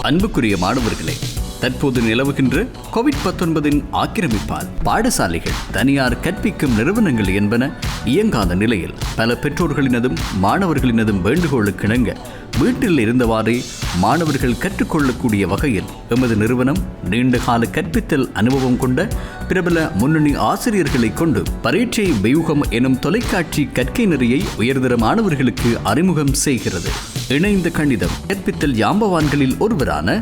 அன்புக்குரிய மாணவர்களே, தற்போது நிலவுகின்ற கோவிட்-19 ஆக்கிரமிப்பால் பாடசாலைகள், தனியார் கற்பிக்கும் நிறுவனங்கள் என்பன இயங்காத நிலையில் பல பெற்றோர்களினதும் மாணவர்களினதும் வேண்டுகோளுக்கிணங்க வீட்டில் இருந்தவாறே மாணவர்கள் கற்றுக்கொள்ளக்கூடிய வகையில் எமது நிறுவனம் நீண்டகால கற்பித்தல் அனுபவம் கொண்ட பிரபல முன்னணி ஆசிரியர்களை கொண்டு பரீட்சை வியூகம் எனும் தொலைக்காட்சி கற்கை நெறியை உயர்தர மாணவர்களுக்கு அறிமுகம் செய்கிறது. இணைந்த கணிதம் கற்பித்தல் யாம்பவான்களில் ஒருவரான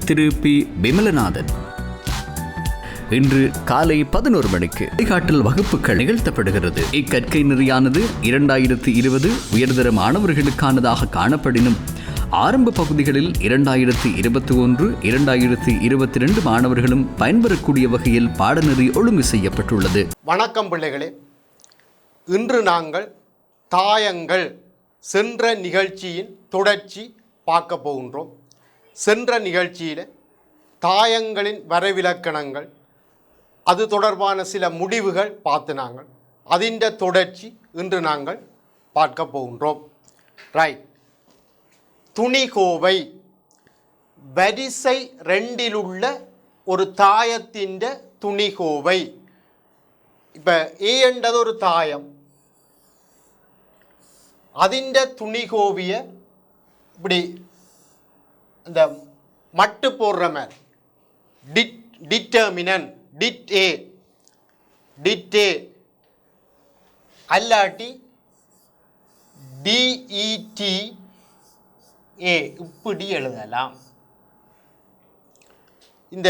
திரு பி. விமலநாதன் இன்று காலை 11 மணிக்கு வழிகாட்டல் வகுப்புகள் நிகழ்த்தப்படுகிறது. இக்கற்கை நெறியானது 2020 உயர்தர மாணவர்களுக்கானதாக காணப்படினும் ஆரம்ப பகுதிகளில் 2021, 2022 மாணவர்களும் பயன்பெறக்கூடிய வகையில் பாடநெறி ஒழுங்கு செய்யப்பட்டுள்ளது. வணக்கம் பிள்ளைகளே, இன்று நாங்கள் தாயங்கள் சென்ற நிகழ்ச்சியின் தொடர்ச்சி பார்க்க போகின்றோம். சென்ற நிகழ்ச்சியில் தாயங்களின் வரைவிலக்கணங்கள், அது தொடர்பான சில முடிவுகள் பார்த்து நாங்கள் அதின் தொடர்ச்சி இன்று நாங்கள் பார்க்க போகின்றோம். ரைட். துணிகோவை வரிசை 2ல் ஒரு தாயத்தின் துணிகோவை. இப்போ ஏ என்றது ஒரு தாயம், அதின் துணிகோவிய இப்படி இந்த மட்டு போடுற மாதிரி டிட்டர்மினன்ட் டிட் ஏ அல்லாட்டி டிஇடி ஏ இப்படி எழுதலாம். இந்த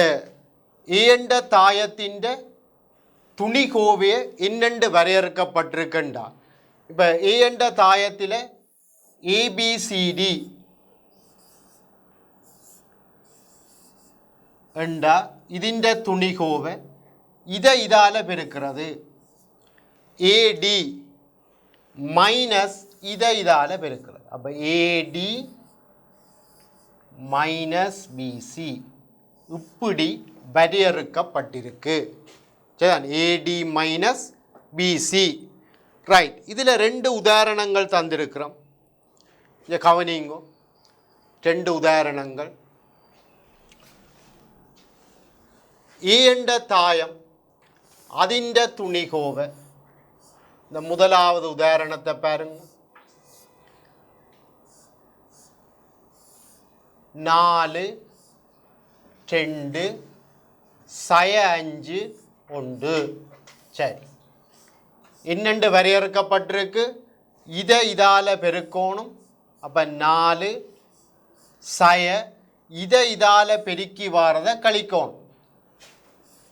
ஏண்ட தாயத்தின் துணிகோவையை என்னென்று வரையறுக்கப்பட்டிருக்கின்றா. இப்போ ஏண்ட தாயத்தில் ஏபிசிடி என்றா ഇതിൻ്റെ துணிகோவை இதால் பெருக்கிறது. ஏடி மைனஸ் இதால் பெருக்கிறது. அப்போ ஏடி மைனஸ் பிசி இப்படி வரையறுக்கப்பட்டிருக்கு. சரிதான், ஏடி மைனஸ் பிசி. ரைட். இதில் 2 உதாரணங்கள் தந்திருக்கிறோம். இதை கவனிங்கோ. 2 உதாரணங்கள். ஏண்ட தாயம் அதின் துணிகோவை. இந்த முதலாவது உதாரணத்தை பாருங்க. 4 2 5 1. சரி, என்னென்று வரையறுக்கப்பட்டிருக்கு? இதால் பெருக்கணும். அப்போ 4 இதால் பெருக்கி வாரதை கழிக்கணும்.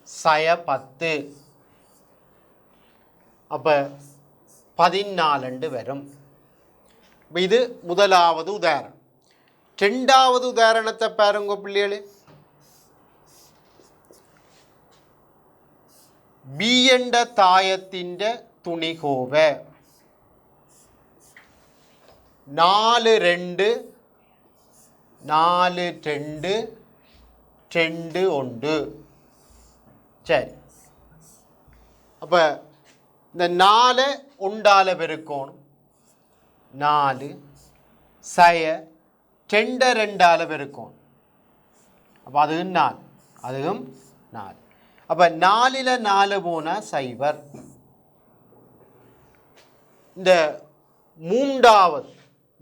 10. அப்போ 14 வரும். இது முதலாவது உதாரணம். 2வது உதாரணத்தை பாருங்க பிள்ளைகளே. பி என்ற தாயத்தின் துணிகோவை 4 2 4 2 2 1. சரி, அப்போ இந்த 4 1ஆல் பெருக்கணும். 4 2 2ஆல் பெருக்கணும். அப்போ அதுவும் 4, அதுவும் 4. அப்போ 4ல் 4 போனால் 0. இந்த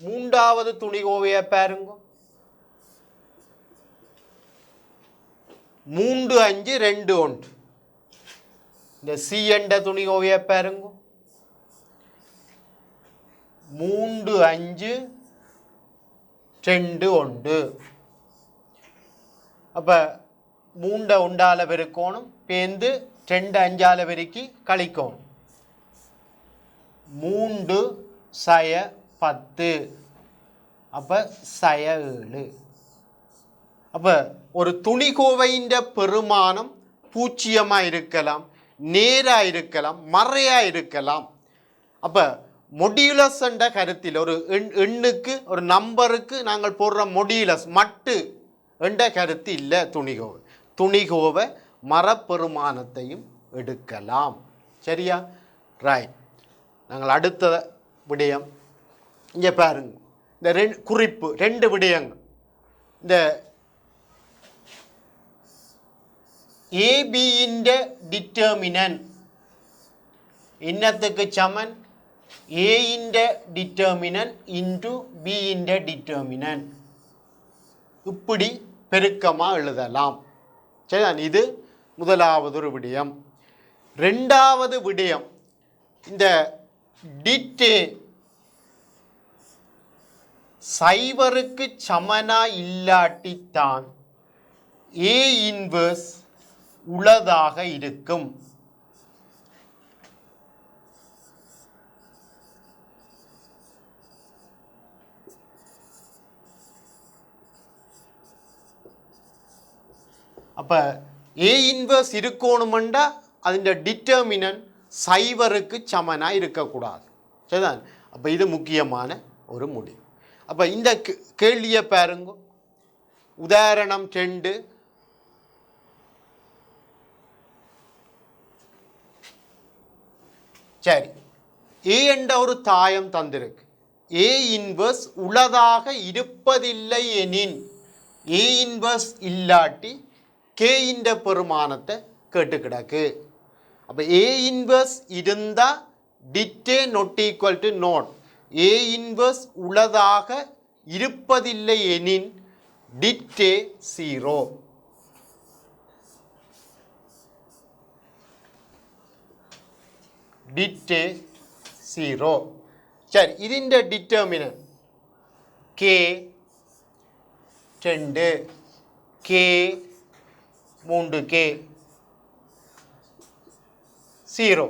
மூன்றாவது துணிகோவையை பாருங்க. 3 5 2 1. இந்த சி என்ற துணிகோவையை பாருங்க. 3 5 2 1. அப்போ 3 1ஆல் பெருக்கணும். பேருந்து 2 5ஆல் பெருக்கி கழிக்கணும். 3 10. அப்போ 7. அப்போ ஒரு துணிகோவையின் பெருமானம் பூச்சியமாக இருக்கலாம், நேராக இருக்கலாம், மறையாக இருக்கலாம். அப்போ மொடியுலஸ் என்ற கருத்தில் ஒரு எண்ணுக்கு, ஒரு நம்பருக்கு நாங்கள் போடுற மொடியுலஸ் மட்டு என்ற கருத்து இல்லை. துணிகோவை மரப்பெருமானத்தையும் எடுக்கலாம். சரியா? ரைட். நாங்கள் அடுத்த விடயம் இங்கே பாருங்க. இந்த குறிப்பு 2 விடயங்கள். இந்த എ ബിൻ്റെ ഡിറ്റർമിനൻ ഇന്നത്തേക്ക് സമൻ എയുടെ ഡിറ്റർമിനൻ ഇൻറ്റു ബിൻ്റെ ഡിറ്റർമിനൻ இப்படி பெருக்கமாக எழுதலாம். சரிதான், இது முதலாவது ஒரு விடயம். ரெண்டாவது விடயம், இந்த டிட்டே சைவருக்கு சமனா இல்லாட்டித்தான் ஏ இன்வர்ஸ் உளதாக இருக்கும். அப்போ ஏ இன்வர்ஸ் இருக்கணுமெண்டா அதிൻ്റെ டிட்டர்மினன் சைவருக்கு சமனாக இருக்கக்கூடாது. சரிதான், அப்போ இது முக்கியமான ஒரு முடிவு. அப்போ இந்த கேள்வியை பாருங்க. உதாரணம் 2. சரி, ஏ என்ற ஒரு தாயம் தந்திருக்கு. ஏ இன்வர்ஸ் உளதாக இருப்பதில்லை எனின், ஏ இன்வர்ஸ் இல்லாட்டி கேயின் பெருமானத்தை கேட்டு கிடக்கு. அப்போ ஏ இன்வர்ஸ் இருந்தால் டிட்டே not equal to nought. A inverse உளதாக இருப்பதில்லை எனின் டிட்டே 0. டிட்டே 0. சரி, ഇതിൻ്റെ டிட்டர்மினன் கே 2, கே 3k 0.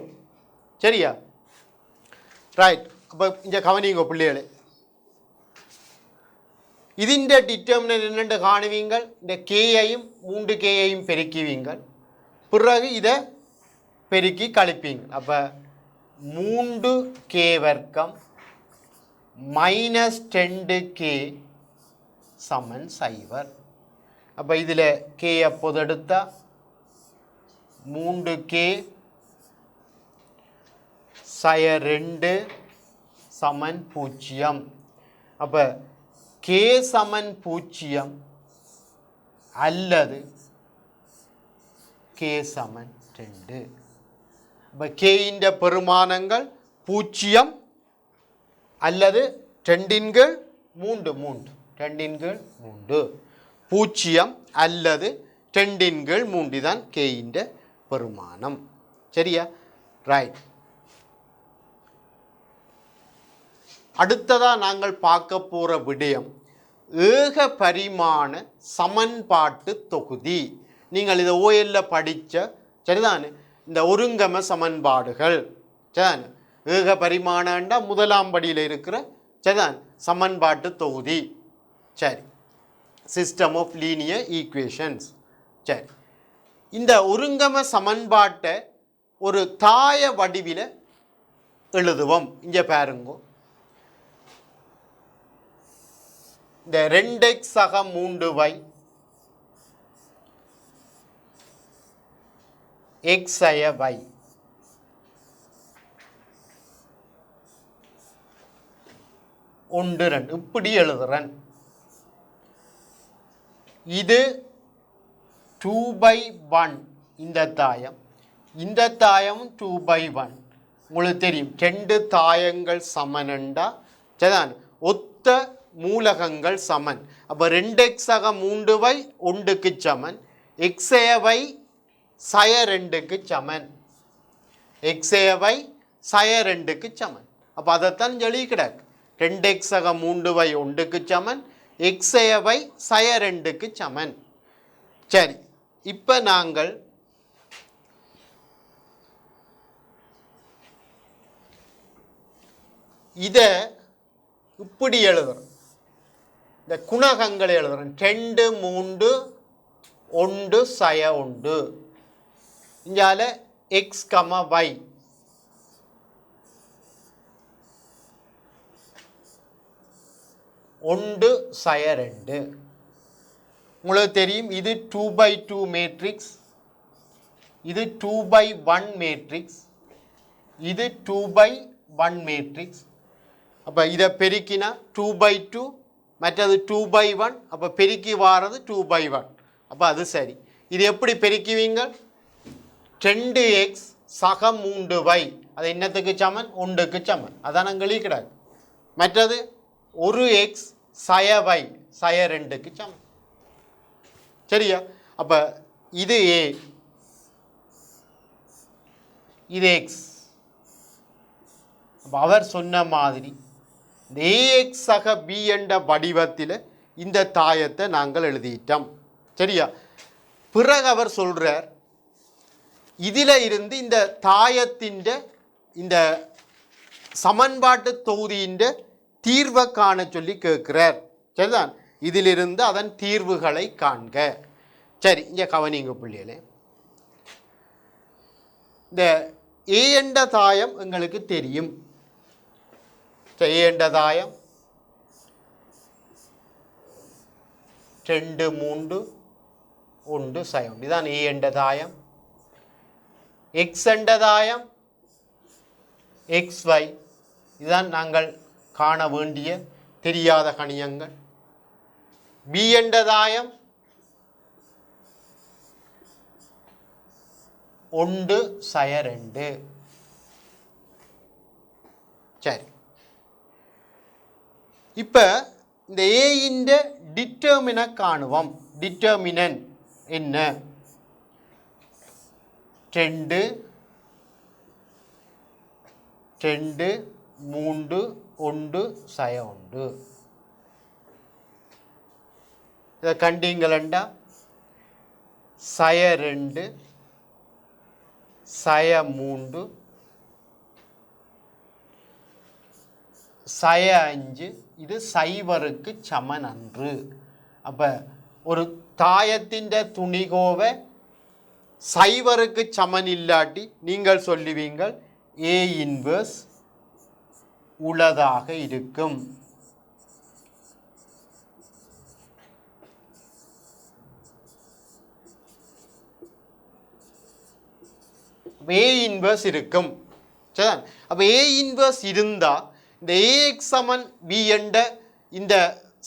சரியா, ரைட். அப்போ இங்கே கவனிங்க பிள்ளைகளே, ഇതിൻ്റെ டிட்டர்மினன் என்னென்று காணுவீங்கள். இந்த கேயையும் 3kயையும் பெருக்குவீங்கள். பிறகு இதை பெருக்கி கழிப்பீங்க. அப்போ 3k வர்க்கம் மைனஸ் 10k சமன் 0. அப்போ இதில் கே அப்போது எடுத்தால் 3k -2 சமன் 0. அப்போ கே சமன் 0 அல்லது கே சமன் 2. அப்போ கேயின் பெருமானங்கள் 0 அல்லது 2 3 0 அல்லது 2 தான் கேயின் பெருமானம். சரியா, ரைட். அடுத்ததாக நாங்கள் பார்க்க போகிற விடயம் ஏக பரிமாண சமன்பாட்டு தொகுதி. நீங்கள் இதை ஓஎல்ல படித்த சரிதானே, இந்த ஒருங்கம சமன்பாடுகள். சரிதானே, ஏக பரிமாணண்டா முதலாம் படியில் இருக்கிற சரிதான் சமன்பாட்டு தொகுதி. சரி, சிஸ்டம் ஆஃப் லீனியர் ஈக்குவேஷன்ஸ். சரி, இந்த ஒருங்கம சமன்பாட்டை ஒரு தாய வடிவில் எழுதுவோம். இங்கே பாருங்க, இந்த 2x சக 3y x சய y ஒன்று 2 இப்படி எழுதுறேன். இது 2/1 இந்த தாயம், இந்த தாயமும் 2/1. உங்களுக்கு தெரியும் 2 தாயங்கள் சமனண்டா சரிதான், ஒத்த மூலகங்கள் சமன். அப்போ 2x சக 3y 1க்கு சமன், x சய y சய 2க்கு சமன், x சய y சய 2க்கு சமன். அப்போ அதைத்தான் எழுதி கிடக்கு. 2x சக 3y 1க்கு சமன், x சய y சய 2க்கு சமன். சரி, இப்போ நாங்கள் இதை இப்படி எழுதுறோம். இந்த குணகங்களை எழுதுறோம். 2 3 1 சய 1. இங்கால x, y 1 சய 2. உங்களுக்கு தெரியும் இது 2/2 மேட்ரிக்ஸ், இது 2/1 மேட்ரிக்ஸ், இது 2/1 மேட்ரிக்ஸ். அப்போ இதை பெருக்கினா 2/2, மற்றது 2/1. அப்போ பெருக்கி வாரது 2/1. அப்போ அது சரி. இது எப்படி பெருக்குவீங்க? 2x சக 3y அது என்னத்துக்கு சமன்? 1க்கு சமன். அதான் அங்கே கிடையாது. மற்றது 1x சய y சய 2க்கு சமன். சரியா? அப்போ இது a, இது x. அப்போ அவர் சொன்ன மாதிரி இந்த ax சக b என்ற வடிவத்தில் இந்த தாயத்தை நாங்கள் எழுதிட்டோம். சரியா? பிறகு அவர் சொல்றார், இதில் இருந்து இந்த தாயத்தின் இந்த சமன்பாட்டு தொகுதியின் தீர்வை காண சொல்லி கேட்கிறார். சரிதான்? இதிலிருந்து அதன் தீர்வுகளை காண்க. சரி, இங்கே கவனிங்க பிள்ளைகளே. இந்த ஏ என்ற தாயம் எங்களுக்கு தெரியும். ஏ என்ற தாயம் 2 3 1 சயம். இதுதான் ஏ என்ற தாயம். எக்ஸ் என்ற தாயம் XY. இதுதான் நாங்கள் காண வேண்டிய தெரியாத கணியங்கள். பி என்ற தாயம் 1 சய 2. சரி, இப்போ இந்த ஏயின் டிட்டர்மினை காணுவோம். டிட்டர்மினன் என்ன? 2 2 3 1 சய 1. இதை கண்டீங்களா? சய 2 சய 3 சய 5. இது சைவருக்கு சமன் அன்று. அப்போ ஒரு தாயத்தின் துணிகோவை சைவருக்கு சமன் இல்லாட்டி நீங்கள் சொல்லுவீங்கள் ஏ இன்வர்ஸ் உளதாக இருக்கும். ஏ இன்வர்ஸ் இருக்கும். சரி, அப்போ ஏ இன்வர்ஸ் இருந்தால் இந்த ஏஎக்ஸ் சமன் பி என்ற இந்த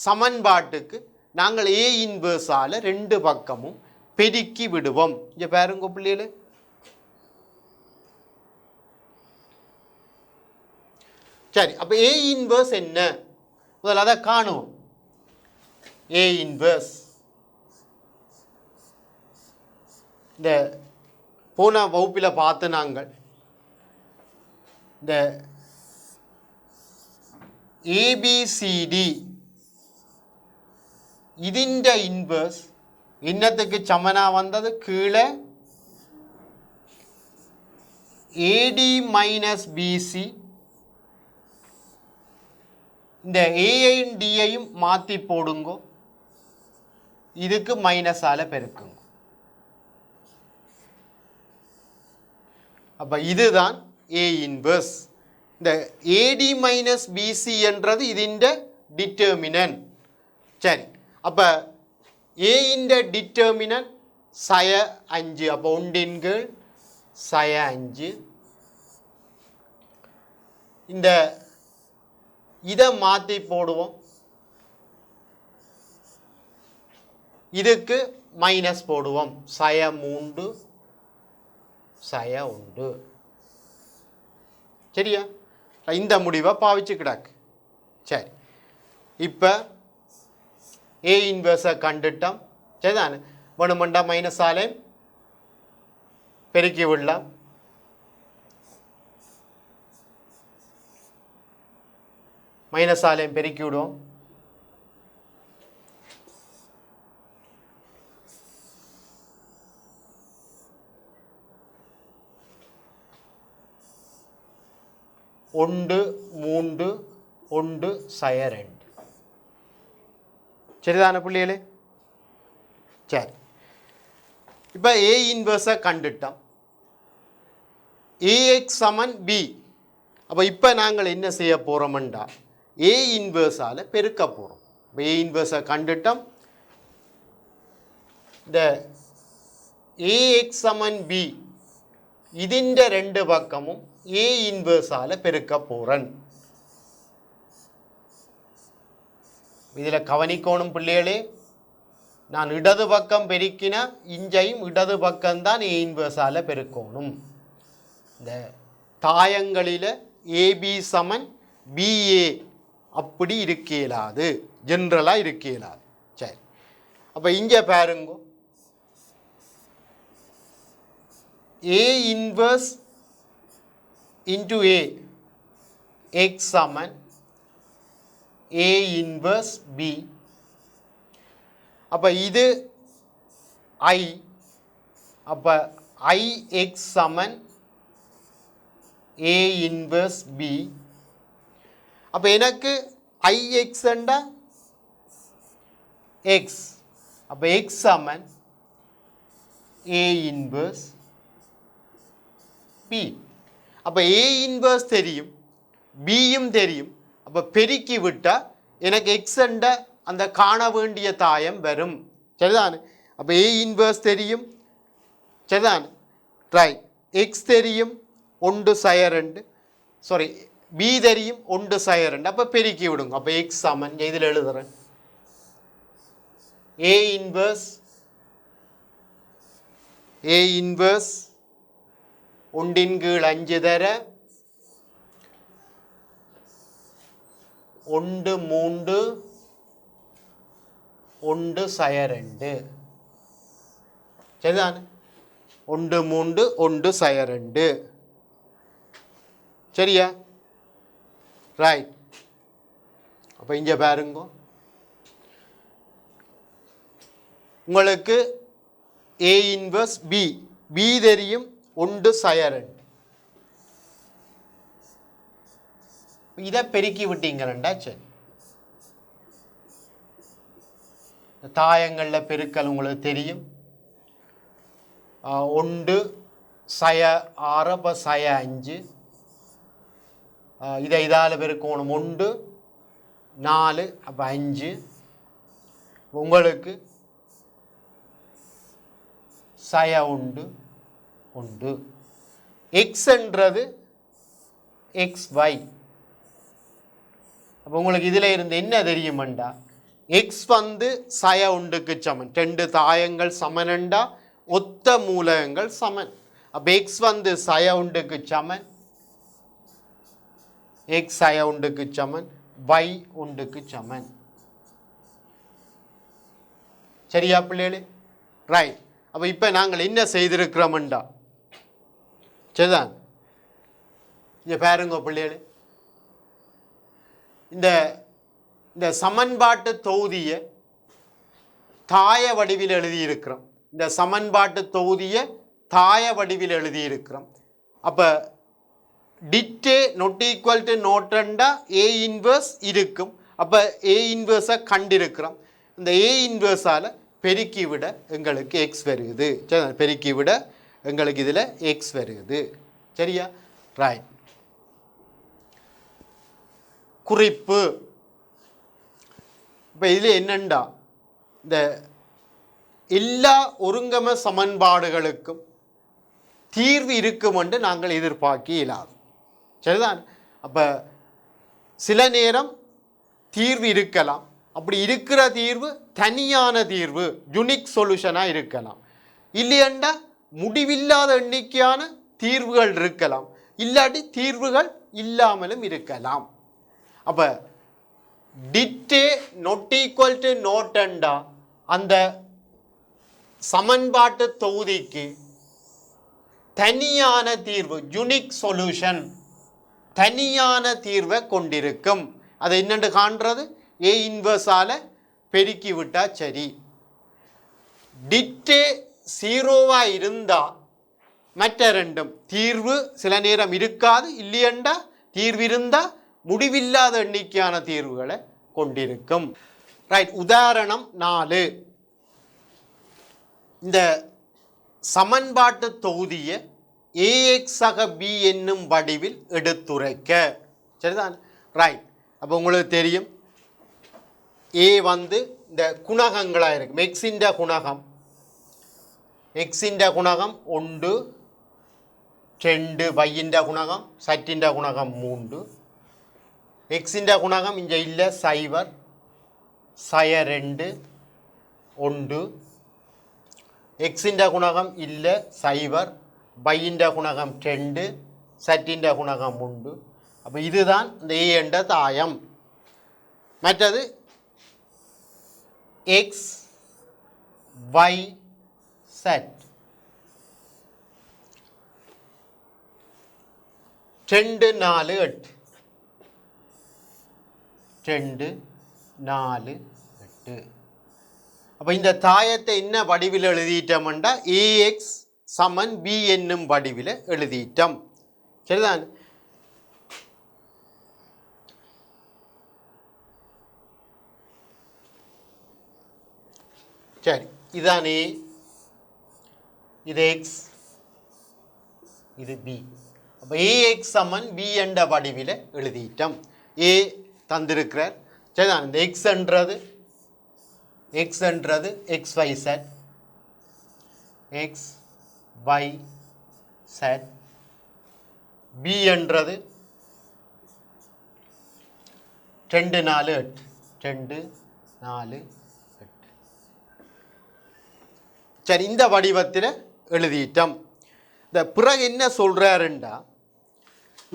சமன்பாட்டுக்கு நாங்கள் ஏ இன்வர்ஸால் 2 பக்கமும் பெருக்கி விடுவோம். இங்கே பாருங்க பிள்ளைகளே. சரி, அப்போ ஏ இன்வர்ஸ் என்ன? முதல்ல அதை காணுவோம். ஏ இன்வர்ஸ் இந்த போன வகுப்பில் பார்த்து நாங்கள் இந்த ஏபிசிடி ഇതിൻ്റ இன்வர்ஸ் என்னத்துக்கு சமனாக வந்தது? கீழே ஏடி மைனஸ் பிசி. இந்த ஏஐயும் டியையும் மாற்றி போடுங்கோ. இதுக்கு மைனஸால் பெருக்குங்க. அப்போ இதுதான் ஏ இன்வர்ஸ். இந்த ஏடி மைனஸ் பிசி என்றது ഇതിൻ്റെ டிட்டர்மினன். சரி, அப்போ ஏயின் டிட்டர்மினன் சய 5. அப்போ 1 சய 5. இந்த இதை மாற்றி போடுவோம். இதுக்கு மைனஸ் போடுவோம். சய 3 சய 1. சரியா? இந்த முடிவை பாவிச்சு கிடக்கு. சரி, இப்போ ஏ இன்வர்ஸை கண்டுட்டோம். சரிதானே? வேணுமெண்டா மைனஸாலே பெருக்கி விடலாம். மைனஸாலையும் பெருக்கி விடுவோம். ஒன்று 3 1 சய 2. சரிதான பிள்ளைகளே? சரி, இப்போ ஏ இன்வர்ஸை கண்டுட்டோம். ஏஎக்ஸ் சமன் பி. அப்போ இப்போ நாங்கள் என்ன செய்ய போகிறோம்டா, ஏ இன்வர்ஸால் பெருக்க போகிறோம். இப்போ ஏ இன்வர்ஸை கண்டுட்டோம். இந்த ஏஎக்ஸ் சமன் பி ഇതിൻ്റെ 2 பக்கமும் ஏ இன்வர்ஸால் பெருக்க போகிறேன். இதில் கவனிக்கணும் பிள்ளைகளே, நான் இடது பக்கம் பெருக்கினா இஞ்சையும் இடது பக்கம்தான் ஏ இன்வர்ஸால் பெருக்கணும். இந்த தாயங்களில் ஏபி சமன் பிஏ அப்படி இருக்க இயலாது, ஜென்ரலாக இருக்க இயலாது. சரி, அப்போ இங்கே பாருங்க, A inverse into A X சமன் ஏ இன்வர்ஸ் பி. அப்போ இது ஐ, அப்போ ஐ எக்ஸ் சமன் ஏ இன்வர்ஸ் பி. அப்போ எனக்கு ஐ எக்ஸ்ண்டா எக்ஸ், அப்போ எக்ஸ் சமன் ஏ இன்வர்ஸ் பி. அப்போ ஏ இன்வர்ஸ் தெரியும், பியும் தெரியும். அப்போ பெருக்கி விட்டால் எனக்கு எக்ஸ்ண்ட அந்த காண வேண்டிய தாயம் வரும். சரிதானே? அப்போ ஏ இன்வர்ஸ் தெரியும். சரிதானே? ரைட். எக்ஸ் தெரியும், 1/2, சாரி பி தெரியும் 1/2. அப்போ பெருக்கி விடுங்க. அப்போ எக்ஸ் சமன் இதில் எழுதுறேன், ஏ இன்வர்ஸ் 1/5 தர 1 3 1/2. சரிதானே? 1 3 1/2. சரியா? ரைட். அப்போ இங்கே பாருங்க, உங்களுக்கு ஏ இன்வர்ஸ் பி, பி தெரியும் 1/2. இதை பெருக்கி விட்டீங்கன்னா சரி, தாயங்களில் பெருக்கல் உங்களுக்கு தெரியும். 1/6 அப்போ 5. இதை இதால் பெருக்கணும் 1 4 அப்போ 5. உங்களுக்கு 1 எக்ஸ்ன்றது XY. அப்போ உங்களுக்கு இதில் இருந்து என்ன தெரியுமெண்டா, எக்ஸ் வந்து 1க்கு சமன், 2 தாயங்கள் சமனண்டா ஒத்த மூலகங்கள் சமன். அப்போ எக்ஸ் வந்து 1க்கு சமன், எக்ஸ் 1க்கு சமன், y 1க்கு சமன். சரியா பிள்ளைகளே? ரைட். அப்போ இப்போ நாங்கள் என்ன செய்திருக்கிறோம்டா, சரிதான், இங்கே பாருங்க பிள்ளைகளே, இந்த சமன்பாட்டு தொகுதியை தாய வடிவில் எழுதியிருக்கிறோம். இந்த சமன்பாட்டு தொகுதியை தாய வடிவில் எழுதியிருக்கிறோம். அப்போ டிட்டே not equal to நோட்டண்டா A inverse இருக்கும். அப்போ ஏ இன்வர்ஸை கண்டிருக்கிறோம். இந்த ஏ இன்வர்ஸால் பெருக்கி விட எங்களுக்கு எக்ஸ் வருகுது. சரி, பெருக்கி விட எங்களுக்கு இதில் எக்ஸ் வருகுது. சரியா? ரைட். குறிப்பு. இப்போ இதில் என்னண்டா, இந்த எல்லா ஒருங்கம சமன்பாடுகளுக்கும் தீர்வு இருக்கும் என்று நாங்கள் எதிர்பார்க்க இயலாது. சரிதான்? அப்போ சில நேரம் தீர்வு இருக்கலாம். அப்படி இருக்கிற தீர்வு தனியான தீர்வு, யுனிக் சொல்யூஷனாக இருக்கலாம். இல்லையண்டா முடிவில்லாத எண்ணிக்கையான தீர்வுகள் இருக்கலாம். இல்லாட்டி தீர்வுகள் இல்லாமலும் இருக்கலாம். அப்போ டிட்டே நொட் ஈக்குவல் டு நோட்டண்டா அந்த சமன்பாட்டு தொகுதிக்கு தனியான தீர்வு, யுனிக் சொல்யூஷன், தனியான தீர்வை கொண்டிருக்கும். அதை என்னென்று காண்றது, ஏ இன்வர்ஸால் பெருக்கி விட்டா சரி. டிட்டே 0வா இருந்தால் மற்ற ரெண்டும் தீர்வு சில நேரம் இருக்காது. இல்லையண்டா தீர்வு இருந்தால் முடிவில்லாத எண்ணிக்கையான தீர்வுகளை கொண்டிருக்கும். ரைட். உதாரணம் 4. இந்த சமன்பாட்டு தொகுதியை ஏஎக்ஸாக பி என்னும் வடிவில் எடுத்துரைக்க. சரிதான்? ரைட். அப்போ உங்களுக்கு தெரியும், ஏ வந்து இந்த குணகங்களாக இருக்கும். எக்ஸின் குணகம், எக்ஸின் குணகம் 1 2, வையின் குணகம் சட்டின் குணகம் 3, எக்ஸின் குணகம் இங்கே இல்லை 0 2, 1 എക്സിൻ്റെ ഗുണകം ഇല്ല 0 ബൈൻ്റെ ഗുണകം 2 സെറ്റിൻ്റെ ഗുണകം 1 അപ്പോൾ இதுதான் இந்த A என்ற தாயம் மற்றது x y z 2 4 8 2 4 8 அப்போ இந்த தாயத்தை என்ன வடிவில் எழுதிட்டோம்னா AX சமன் B என்னும் வடிவில் எழுதிட்டோம் சரிதான் சரி இதான் A இது X இது B அப்போ AX சமன் B என்ற வடிவில் எழுதிட்டோம் A தந்திருக்கிறார் சரிதான் இந்த X என்றது XYZ X Y Z B என்றது 2 4 8 2 4 8 சரி இந்த வடிவத்தில் எழுதிட்டோம் இந்த பிறகு என்ன சொல்கிறாருண்டா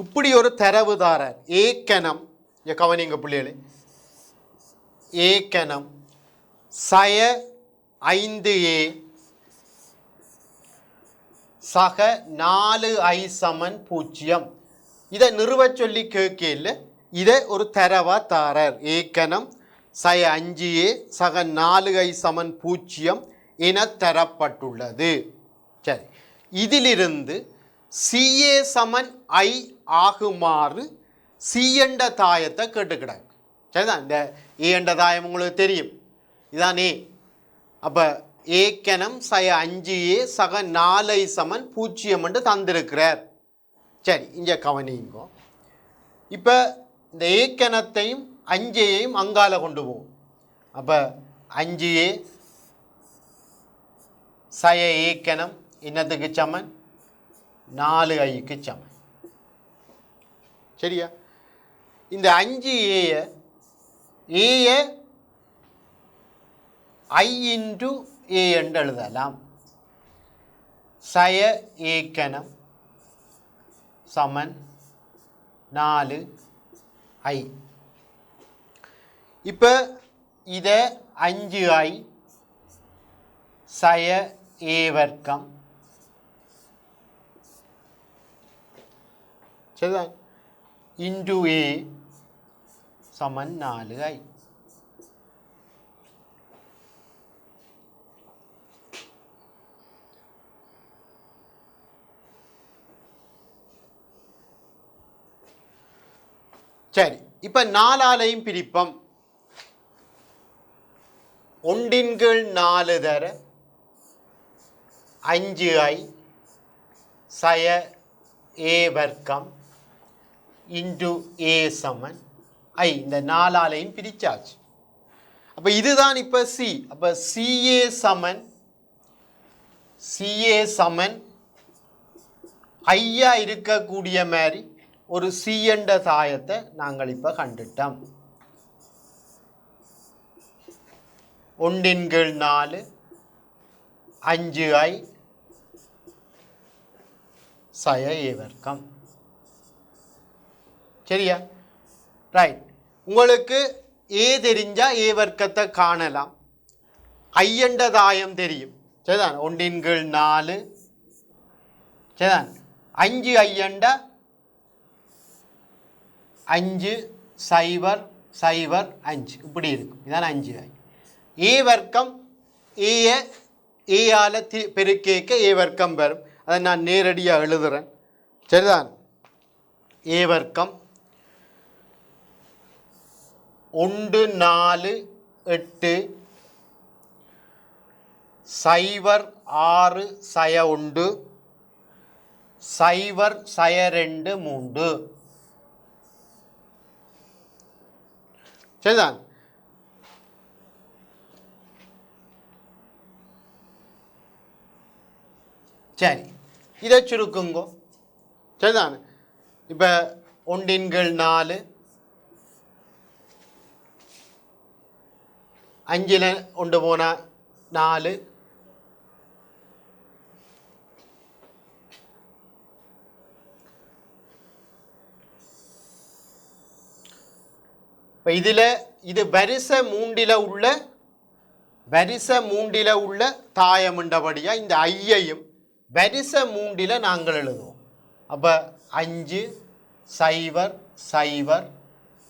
இப்படி ஒரு தரவுதாரர் ஏக்கணம் கவனிங்க பிள்ளைகளே ஏக்கணம் சய 5A சக 4I சமன் 0 இதை நிறுவச் சொல்லி கேட்கல இதை ஒரு தரவா தாரர் ஏக்கணம் சய 5A சக 4I சமன் 0 என தரப்பட்டுள்ளது சரி இதிலிருந்து CA சமன் I ஆகுமாறு C என்ற தாயத்தை கேட்டுக்கிடாங்க சரிதான் இந்த A என்ற தாயம் உங்களுக்கு தெரியும் இதான் A அப்போ ஏக்கணம் சய 5A சக 4I சமன் 0 என்று தந்திருக்கிறார் சரி இங்கே கவனிங்கோ இப்போ இந்த ஏக்கணத்தையும் 5ஐயும் அங்கால கொண்டு போவோம் அப்போ 5A சய ஏக்கணம் என்னத்துக்கு சமன் 4Iக்கு சமன் சரியா இந்த 5A I into A என்று எழுதலாம் சய ஏக்கணம் சமன் 4I இப்போ இதை 5I சய A வர்க்கம் சரிதான் இன்டு A சமன் 4I சரி இப்போ 4ஆலையும் பிரிப்போம் 1/4 தர 5I சய A வர்க்கம் இன்டு A சமன் I இந்த 4ஆலையும் பிரிச்சாச்சு அப்போ இதுதான் இப்போ C அப்போ CA சமன் ஐயா இருக்கக்கூடிய மாதிரி ஒரு C என்ற தாயத்தை நாங்கள் இப்போ கண்டுட்டோம் 1/4 5I சய A வர்க்கம் சரியா ரைட் உங்களுக்கு A தெரிஞ்சா A வர்க்கத்தை காணலாம் I என்ற தாயம் தெரியும் சரிதான் 1/4 சரிதான் 5I என்ற 5 0 0 5 இப்படி இருக்கும் இதான் 5I A வர்க்கம் A ஆல பெருக்கேக்க A வர்க்கம் வரும் அதை நான் நேரடியாக எழுதுகிறேன் சரிதான் A வர்க்கம் 1 4 8 0 6 சய 1 0 சய 2 3 சரிதான் சரி இதை சுருக்குங்கோ சரிதான் இப்போ 1/4 5ல் கொண்டு போனால் 4 இப்போ இதில் இது வரிசை மூண்டில உள்ள தாயமுண்டபடியாக இந்த ஐயையும் வரிசை மூண்டில நாங்கள் எழுதுவோம். அப்போ 5 0 0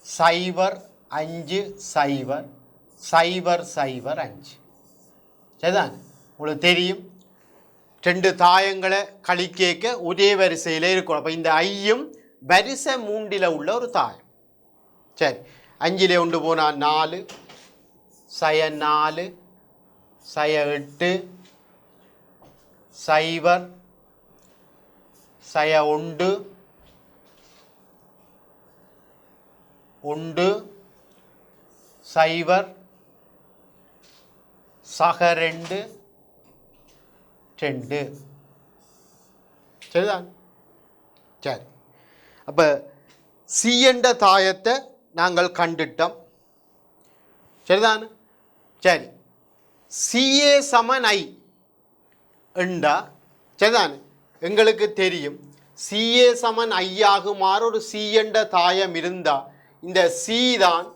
0 5 0 0 0 5. சரிதான்? உங்களுக்கு தெரியும் 2 தாயங்களை கழிக்க ஒரே வரிசையில் இருக்கும். அப்போ இந்த ஐயும் வரிசை மூண்டில உள்ள ஒரு தாயம். சரி, 5ல் கொண்டு போனால் 4 4 8 0 1 1 0 2 2. சரிதான்? சரி, அப்போ சி என்ற தாயத்தை நாங்கள் கண்டுட்டோம். சரிதான்? சரி, சிஏ சமன் ஐ என்றா சரிதான் எங்களுக்கு தெரியும். சிஏ சமன் ஐ ஆகுமாறு ஒரு சி என்ற தாயம் இருந்தால் இந்த சி தான்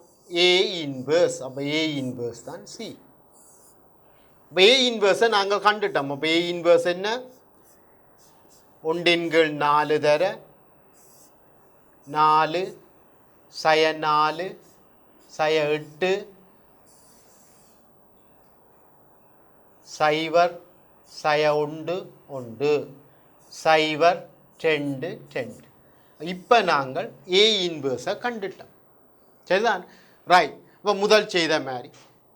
ஏ இன்வர்ஸ். அப்போ ஏ இன்வர்ஸ் தான் சி. இப்போ ஏ இன்வர்ஸை நாங்கள் கண்டுட்டோம். அப்போ ஏ இன்வர்ஸ் என்ன? 1/4 தர 4 4 8 0 1 1 0 2 2. இப்போ நாங்கள் ஏ இன்வர்ஸை கண்டுட்டோம். சரிதான்? ரைட். இப்போ முதல் செய்த மாதிரி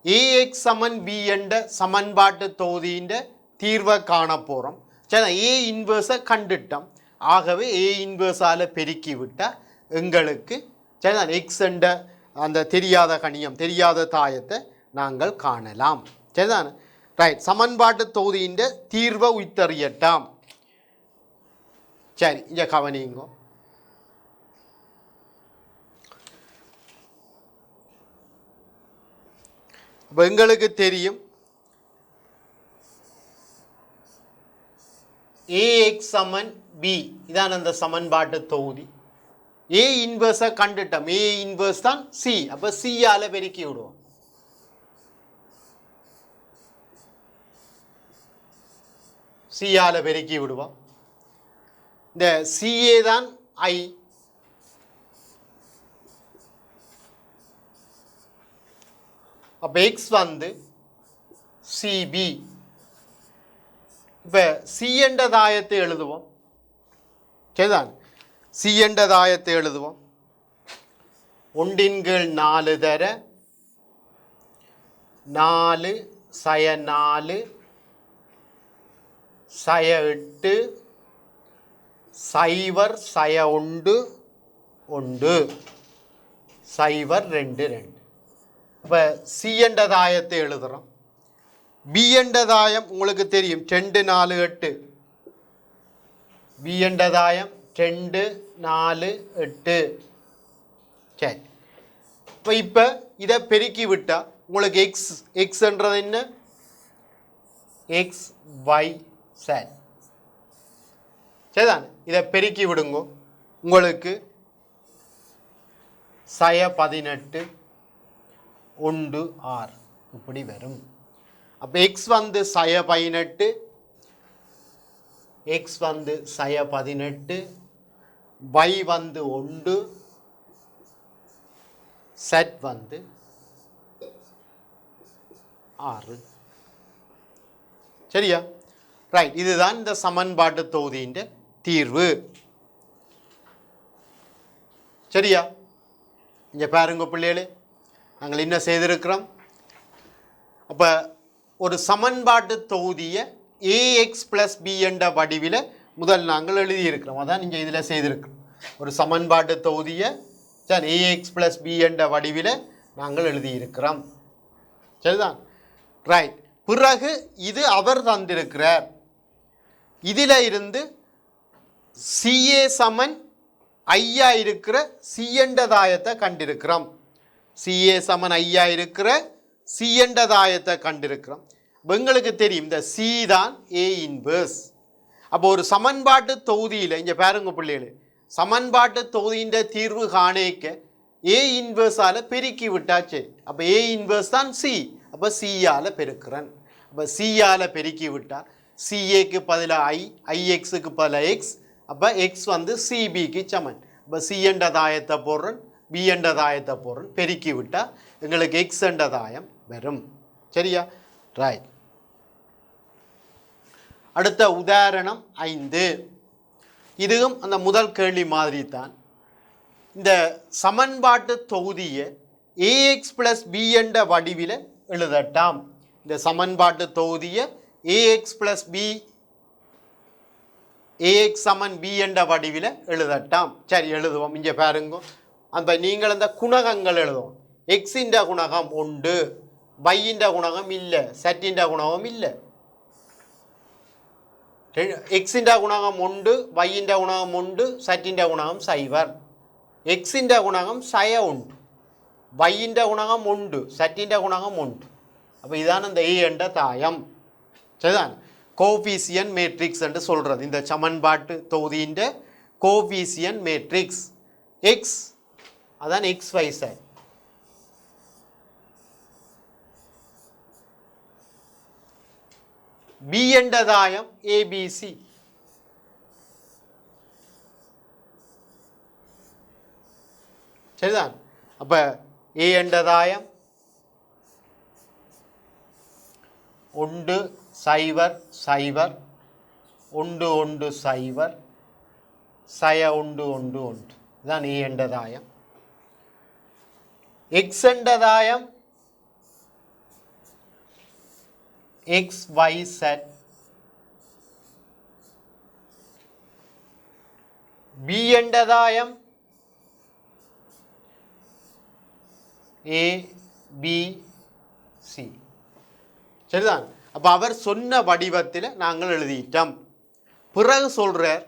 ஏஎக்ஸ் சமன் பி என்ற சமன்பாட்டு தொகுதியின் தீர்வை காண போகிறோம். சரி, ஏ இன்வர்ஸை கண்டுட்டோம். ஆகவே ஏ இன்வர்ஸால் பெருக்கி விட்டால் எங்களுக்கு சரிதான் எக்ஸ் என்ற அந்த தெரியாத கணியம் தெரியாத தாயத்தை நாங்கள் காணலாம். சரிதான்? ரைட். சமன்பாட்டு தொகுதியின் தீர்வை உய்த்தறியட்டாம். சரி, இங்கே கவனிங்கோ. இப்போ எங்களுக்கு தெரியும் ஏஎக்ஸ் சமன் பி இதான் அந்த சமன்பாட்டு தொகுதி. ஏ இன்வர்ஸை கண்டுட்டோம். ஏ இன்வர்ஸ் தான் சி. அப்போ சியால் பெருக்கி விடுவோம். சியால் பெருக்கி விடுவோம். இந்த சிஏ தான் ஐ. அப்போ எக்ஸ் வந்து சிபி. இப்போ சி என்ற தாயத்தை எழுதுவோம். சரிதான்? சி என்ற தாயத்தை எழுதுவோம். 1/4 தர 4 4 8 0 1 1 0 2 2. இப்போ சி என்ற தாயத்தை எழுதுகிறோம். பி என்ற தாயம் உங்களுக்கு தெரியும் 2 4 8. பி என்ற தாயம் 2 4 8. சரி, இப்போ இதை பெருக்கி விட்டால் உங்களுக்கு எக்ஸ்ன்றது என்ன? X y Z. சரிதான்? இதை பெருக்கி விடுங்க. உங்களுக்கு 18 1 6 இப்படி வரும். அப்போ எக்ஸ் வந்து 18 எக்ஸ் வந்து 18 y வந்து 1 Z வந்து 6. சரியா? ரைட். இதுதான் இந்த சமன்பாட்டு தொகுதியின் தீர்வு. சரியா? இங்கே பாருங்க பிள்ளைகளே, நாங்கள் என்ன செய்திருக்கிறோம். அப்போ ஒரு சமன்பாட்டு தொகுதியை ஏஎக்ஸ் ப்ளஸ் பி என்ற வடிவில் முதல் நாங்கள் எழுதியிருக்கிறோம். அதான் இங்கே இதில் செய்திருக்கிறோம். ஒரு சமன்பாட்டு தொகுதியை சரி ஏஎக்ஸ் ப்ளஸ் பி என்ற வடிவில் நாங்கள் எழுதியிருக்கிறோம். சரிதான்? ரைட். பிறகு இது அவர் தந்திருக்கிறார். இதில் இருந்து சிஏ சமன் ஐயா இருக்கிற சி என்ற தாயத்தை கண்டிருக்கிறோம். சிஏ சமன் ஐயா இருக்கிற சி என்ற தாயத்தை கண்டிருக்கிறோம். எங்களுக்கு தெரியும் இந்த சி தான் ஏ இன்வர்ஸ். அப்போ ஒரு சமன்பாட்டு தொகுதியில் இங்கே பாருங்க பிள்ளைகள், சமன்பாட்டு தொகுதியின் தீர்வு காணேக்க ஏ இன்வர்ஸால் பெருக்கி விட்டாச்சு. அப்போ ஏ இன்வர்ஸ் தான் சி. அப்போ சியால் பெருக்கிறேன். அப்போ சியால் பெருக்கி விட்டால் சிஏக்கு பதிலாக ஐஎக்ஸுக்கு பதிலாக எக்ஸ். அப்போ எக்ஸ் வந்து சிபிக்கு சமன். அப்போ சி என்ற தாயத்தை போடுறேன், பி என்ற தாயத்தை போடுறேன், பெருக்கி விட்டால் எங்களுக்கு எக்ஸ் என்ற தாயம் வரும். சரியா? ரைட். அடுத்த உதாரணம் 5. இதுவும் அந்த முதல் கேள்வி மாதிரி தான். இந்த சமன்பாட்டு தொகுதியை ஏஎக்ஸ் ப்ளஸ் பி என்ற வடிவில் எழுதட்டாம். இந்த சமன்பாட்டு தொகுதியை ஏஎக்ஸ் ப்ளஸ் பி, ஏஎக்ஸ் சமன் பி என்ற வடிவில் எழுதட்டாம். சரி, எழுதுவோம். இங்கே பாருங்க, அந்த நீங்கள் அந்த குணகங்கள் எழுதுவோம். எக்ஸின் குணகம் உண்டு, பையின் குணகம் இல்லை, சட்டின் குணகம் இல்லை. எக்ஸின் குணகம் உண்டு, பையின் குணகம் உண்டு, சட்டின் குணகம் சைவர். எக்ஸின் குணகம் சய உண்டு, பையின் குணகம் உண்டு, சட்டின் குணகம் உண்டு. அப்போ இதான் இந்த ஏ என்ற தாயம். சரிதான்? கோஃபிசியன் மேட்ரிக்ஸ் என்று சொல்கிறது இந்த சமன்பாட்டு தொகுதியின் கோஃபிசியன் மேட்ரிக்ஸ். எக்ஸ் அதான் எக்ஸ் ஒய் சை. பி என்ற தாயம் ஏபிசி. சரிதான்? அப்போ ஏ என்ற தாயம் உண்டு சைவர் சைவர், உண்டு உண்டு சைவர், சய உண்டு உண்டு உண்டு. இதுதான் ஏ என்ற தாயம். எக்ஸ் என்ற தாயம் எக்ஸ் ஒய் செட். பி என்ற தாயம் ஏ பி சி. சரிதான்? அப்போ அவர் சொன்ன வடிவத்தில் நாங்கள் எழுதிட்டோம். பிறகு சொல்கிறார்,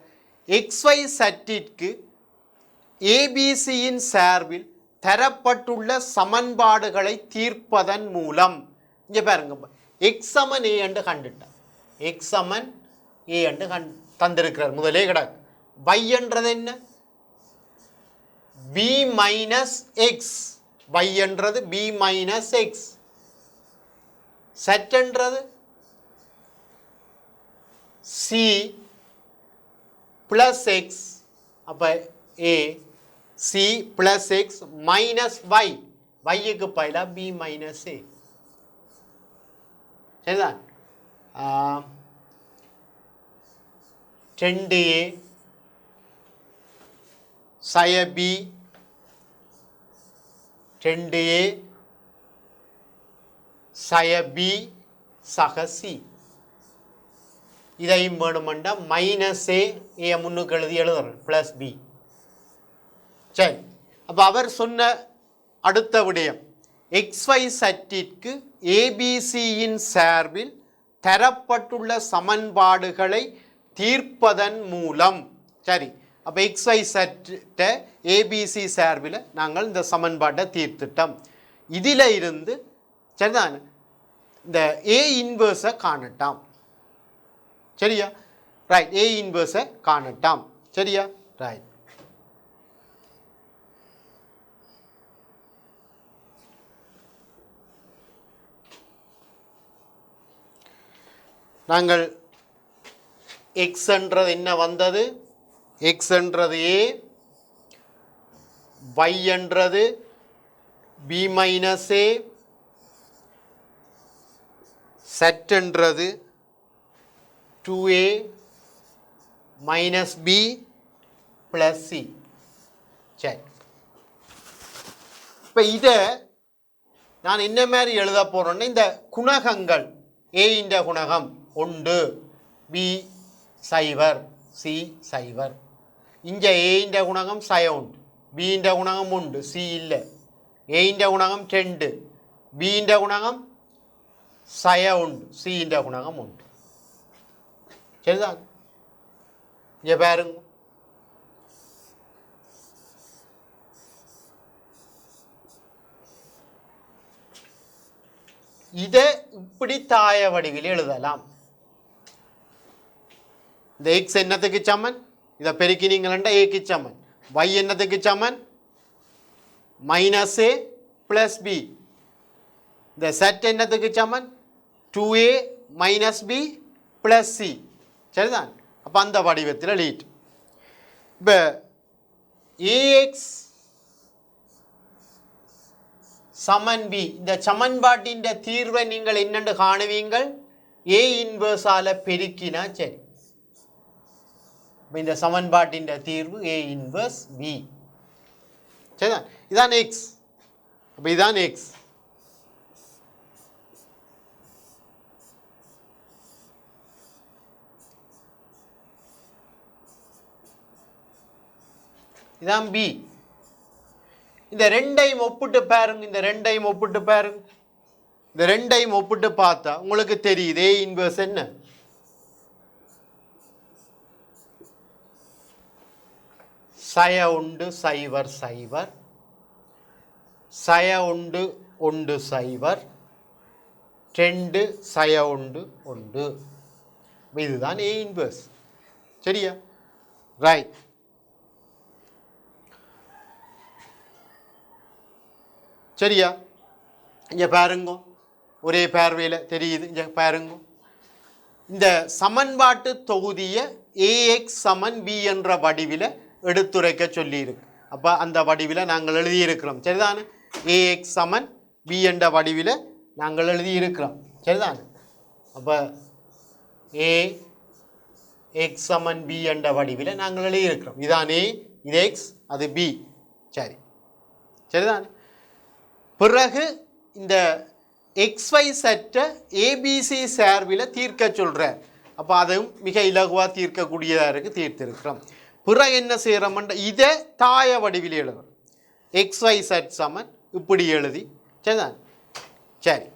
எக்ஸ்ஒய் சட்டிற்கு ஏபிசியின் சார்பில் தரப்பட்டுள்ள சமன்பாடுகளை தீர்ப்பதன் மூலம். இங்கே பாருங்க, எக்ஸ் சமன் ஏ என்று கண்டுட்டார். எக்ஸ் சமன் ஏ என்று தந்திருக்கிறார் முதலே கிடக்கு. y என்றது என்ன? b minus X. y என்றது b மைனஸ் எக்ஸ். செட் என்றது c பிளஸ் எக்ஸ். அப்போ a c plus X minus y. yக்கு பதிலாக b மைனஸ் a. சரிதான்? 2a சய b, 2a சய b சக c. இதையும் வேணுமெண்டா மைனஸ் ஏ முன்னுக்கு எழுதுறேன், பிளஸ் பி. சரி, அப்போ அவர் சொன்ன அடுத்த விடயம், எக்ஸ்ஒய் சட்டிற்கு ஏபிசியின் சார்பில் தரப்பட்டுள்ள சமன்பாடுகளை தீர்ப்பதன் மூலம். சரி, அப்போ எக்ஸ்ஒய் சட்ட ஏபிசி சார்பில் நாங்கள் இந்த சமன்பாட்டை தீர்த்துட்டோம். இதில் இருந்து சரிதான் இந்த ஏ இன்வர்ஸை காணட்டாம். சரியா? ரைட். ஏ இன்வர்ஸை காணட்டாம். சரியா? ரைட். நாங்கள் எக்ஸ் என்றது என்ன வந்தது? எக்ஸ் என்றது ஏ, y என்றது பி மைனஸ் ஏ, செட் என்றது 2a minus B plus C. சரி, இப்போ இதை நான் என்ன மாதிரி எழுத போகிறேன்னா, இந்த குணகங்கள் ஏ இந்த குணகம் உண்டு, பி சைவர், சி சைவர். இங்கே ஏ குணகம் சய உண்டு, பி குணகம் உண்டு, சி இல்லை. ஏ குணகம் 2, பி குணகம் சய உண்டு, சி குணகம் உண்டு. சரிதான்? இங்கே பாருங்க, இதை இப்படி தாய வடிவில் எழுதலாம். இந்த எக்ஸ் என்னத்துக்கு சமன்? இதை பெருக்கினீங்களா ஏக்கு சமன். y என்னத்துக்கு சமன்? -a + b. இந்த z என்னத்துக்கு சமன்? 2a - b + c. சரிதான். அப்போ அந்த வடிவத்தில் எழுதிட்டு இப்போ ax சமன் b, இந்த சமன்பாட்டின் தீர்வை நீங்கள் என்னென்று காணுவீங்கள்? a இன்வர்ஸால் பெருக்கினா சரி. இந்த சமன்பாட்டின் தீர்வு a இன்வர்ஸ் b. சரிதான். இதான் x. அப்போ இதான் x. இதான் b. இந்த ரெண்டையும் ஒப்பிட்டு பாருங்க. இந்த ரெண்டையும் ஒப்பிட்டு பாருங்க. இந்த ரெண்டையும் ஒப்பிட்டு பார்த்தா உங்களுக்கு தெரியுது a இன்வர்ஸ் என்ன? சய உண்டு சைவர் சைவர், சய உண்டு ஒன்று சைவர், 2 சய உண்டு ஒன்று. இதுதான் a இன்வர்ஸ். சரியா? ரைட். சரியா? இங்கே பாருங்க, ஒரே பார்வையில் தெரியுது. இங்கே பாருங்க, இந்த சமன்பாட்டு தொகுதியை ax சமன் b என்ற வடிவில் எடுத்துரைக்க சொல்லியிருக்கு. அப்போ அந்த வடிவில் நாங்கள் எழுதியிருக்கிறோம். சரிதானே? ax சமன் b என்ற வடிவில் நாங்கள் எழுதியிருக்கிறோம். சரிதானே? அப்போ ax சமன் b என்ற வடிவில் நாங்கள் எழுதியிருக்கிறோம். இதான் a, இது x, அது b. சரி, சரிதானே? பிறகு இந்த XY செட்டை ABC சார்பில் தீர்க்க சொல்கிறார். அப்போ அதுவும் மிக இலகுவாக தீர்க்கக்கூடியதாக இருக்குது, தீர்த்திருக்கிறோம். பிறகு என்ன செய்கிறோம்ன்ற இதை தாய வடிவில் எழுதுறோம். XY செட் சமன் இப்படி எழுதி. சரிதான். சரி,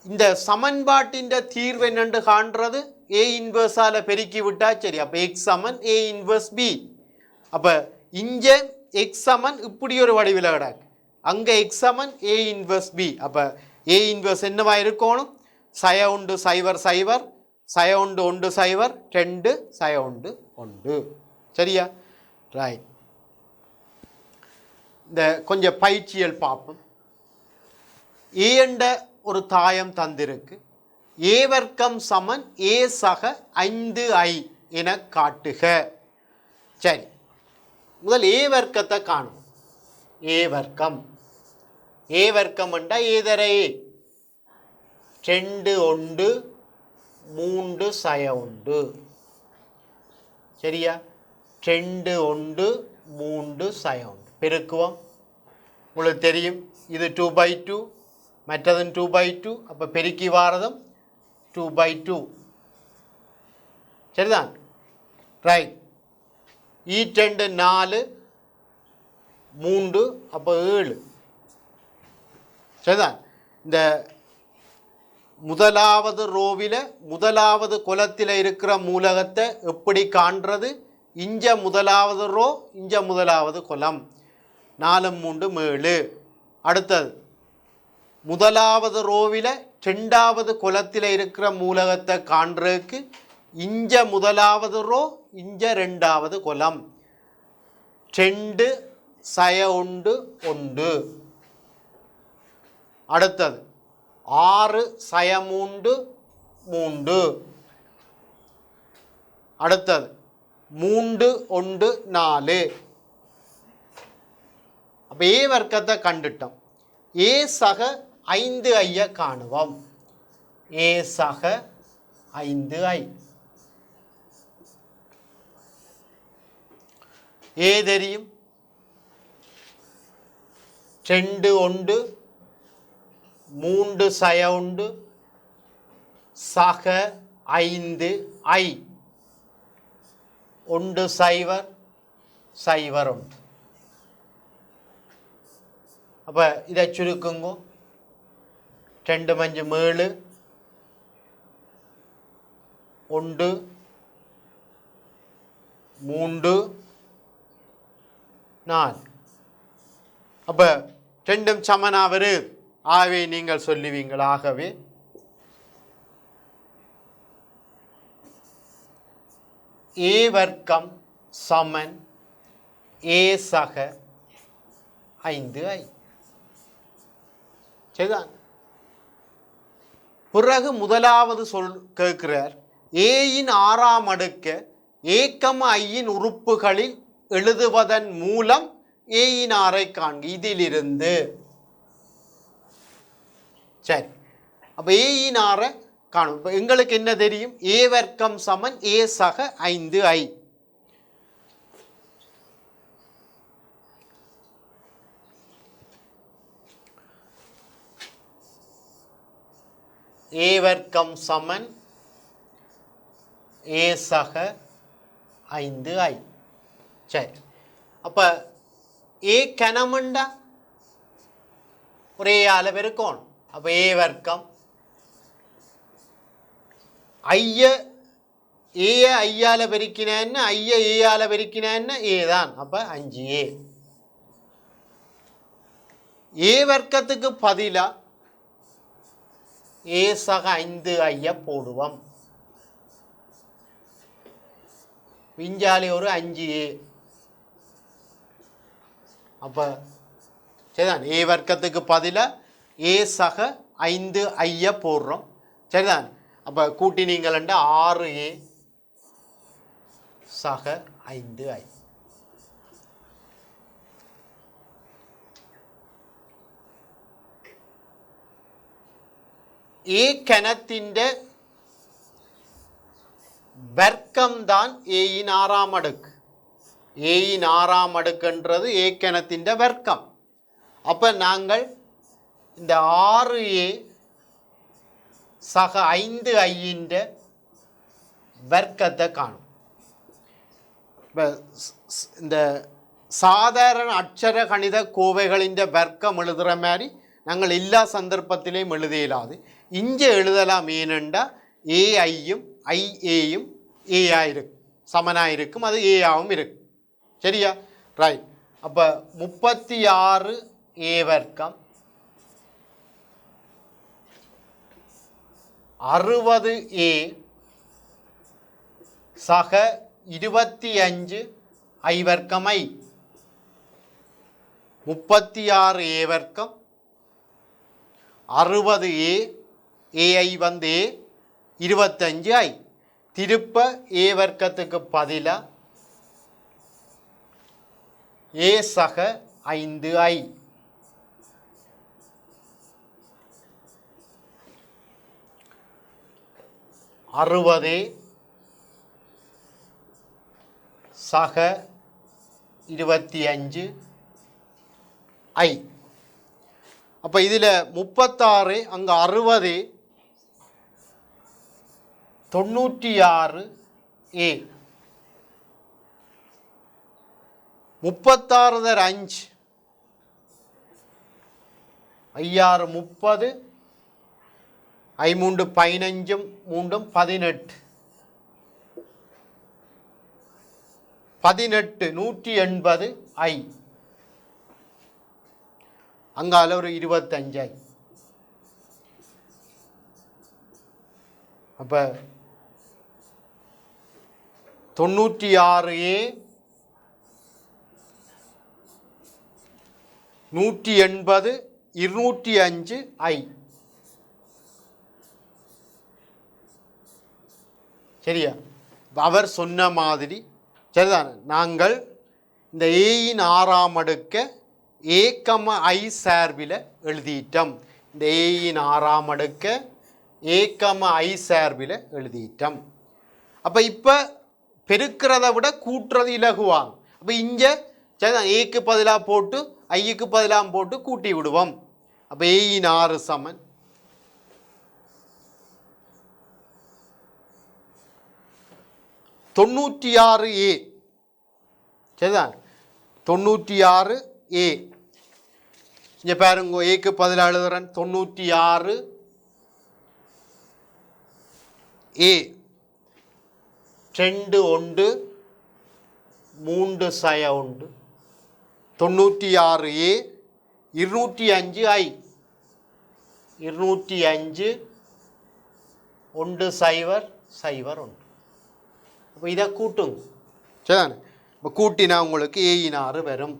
இந்த சமன்பாட்டின் தீர்வு என்னென்று காண்றது? a இன்வர்ஸால் பெருக்கி விட்டா சரி. அப்போ x சமன் a இன்வர்ஸ் b. அப்போ இங்கே x சமன் இப்படி ஒரு வடிவில் கிடக்கு, அங்கே x சமன் a இன்வர்ஸ் b. அப்போ a இன்வர்ஸ் என்னவா இருக்கணும்? சய உண்டு சைவர் சைவர், சய உண்டு ஒன்று சைவர், 2 சய உண்டு ஒன்று. சரியா? ரைட். இந்த கொஞ்சம் பயிற்சியல் பார்ப்போம். a என்ற ஒரு தாயம் தந்திருக்கு. a வர்க்கம் சமன் a சக 5i என காட்டுக. சரி, முதல் a வர்க்கத்தை காணும். a வர்க்கம், a வர்க்கம் என்றா ஏதரை 2 1 3 சய உண்டு. சரியா? 2 1 3 சய உண்டு. பெருக்குவோம். உங்களுக்கு தெரியும், இது 2/2, மற்றதும் 2/2. அப்போ பெருக்கி வாரதும் 2/2. சரிதான். ரைட். ஈ2 4 3, அப்போ 7. சரிதான். இந்த முதலாவது ரோவில் முதலாவது குலத்தில் இருக்கிற மூலகத்தை எப்படி காண்றது? இஞ்ச முதலாவது ரோ, இஞ்ச முதலாவது குலம். 4 3 7. அடுத்தது முதலாவது ரோவில் 2வது குலத்தில் இருக்கிற மூலகத்தை காண்றதுக்கு இஞ்ச முதலாவது ரோ, இஞ்ச 2வது குலம். 2 சய உண்டு 1. அடுத்தது 6 சயமூண்டு 3. அடுத்தது 3 1 4. அப்போ a வர்க்கத்தை கண்டுட்டோம். a சக 5i காணுவோம். a சக 5i. a தெரியும், 2 1 3 சய உண்டு சக 5i 1 சைவர் சைவர் 1. அப்போ இதை சுருக்குங்க. 2 5 7 1 3 4. அப்போ 2 சமனா வருது. ஆகவே நீங்கள் சொல்லுவீங்கள். ஆகவே ஏ வர்க்கம் சமன் ஏ சக 5i. சரிதான். பிறகு முதலாவது சொல் கேட்கிறார், ஏயின் 6ஆம் அடுக்க ஏக்கம ஐயின் உறுப்புகளில் எழுதுவதன் மூலம் ஏயின் 6ஐ காண்க. இதிலிருந்து சரி, அப்போ ஏயின் 6ஐ காணும். இப்போ எங்களுக்கு என்ன தெரியும்? ஏ வர்க்கம் சமன் ஏ சக 5i. ஏ வர்க்கம் சமன் ஏ சக 5i. சரி, அப்போ ஏ கனமண்டா ஒரே ஆல பெருக்கணும். அப்போ ஏ வர்க்கம் ஐய ஏய ஐயால பெருக்கினேன்னு ஐய ஏயால பெருக்கினேன்னு ஏ தான். அப்போ 5a. ஏ வர்க்கத்துக்கு பதிலாக ஏ சக 5i போடுவோம். பிஞ்சாலி ஒரு 5a. அப்போ சரிதான், ஏ வர்க்கத்துக்கு பதிலாக ஏ சக 5i போடுறோம். சரிதான். அப்போ கூட்டி நீங்கள் 6a சக 5i. ஏ கணத்திൻ്റെ வர்க்கம்தான் ஏயின் 6ஆம் அடுக்கு. ஏயின் 6ஆம் அடுக்குன்றது ஏ கணத்திൻ്റെ வர்க்கம். அப்போ நாங்கள் இந்த 6a சக 5iൻ്റെ வர்க்கத்தை காணும். இப்போ இந்த சாதாரண அட்சர கணித கோவைகளின் வர்க்கம் எழுதுகிற மாதிரி நாங்கள் எல்லா சந்தர்ப்பத்திலையும் எழுத இயலாது. இங்கே எழுதலாம். ஏனெண்டா ஏஐயும் ஐஏயும் ஏஆ இருக்கும், சமனாக இருக்கும், அது ஏஆவும் இருக்கும். சரியா? ரைட். அப்போ 36 ஏ வர்க்கம் 60a சக 25 i வர்க்கம் i. 36 ஏ வர்க்கம் 60a ஏஐ வந்து a 25i. திருப்ப ஏ வர்க்கத்துக்கு பதிலாக ஏ சக 5i. அறுபது சக 25i. அப்போ இதில் 36 அங்கே 60 96a. 36 தர 5 ஐயாறு 30 ஐமூன்று 15 மூன்றும் 18 180i. அங்கால ஒரு 25i. அப்போ 96a 180 205i. சரியா? அவர் சொன்ன மாதிரி சரிதானே, நாங்கள் இந்த ஏயின் 6ஆம் அடுக்க ஏக்கம ஐ சார்பில் எழுதிட்டோம். இந்த ஏயின் 6ஆம் அடுக்க ஏக்கம ஐ சார்பில் எழுதிட்டோம். அப்போ இப்போ பெருக்கிறத விட கூட்டுறது இலகுவாங்க. அப்போ இங்கே சரிதான், ஏக்கு பதிலாக போட்டு ஐக்கு பதிலாக போட்டு கூட்டி விடுவோம். அப்போ ஏயின் 6 சமன் 96a. சரிதான், 96a. இங்கே பாருங்க, ஏக்கு பதிலாக எழுதுறேன் 96a 2 1 3 சய 1 96a 205i. 205 1 0 0 1. அப்போ இதை கூட்டுங்க. சரிதானே? இப்போ கூட்டினா உங்களுக்கு ஏயின் 6 வரும்.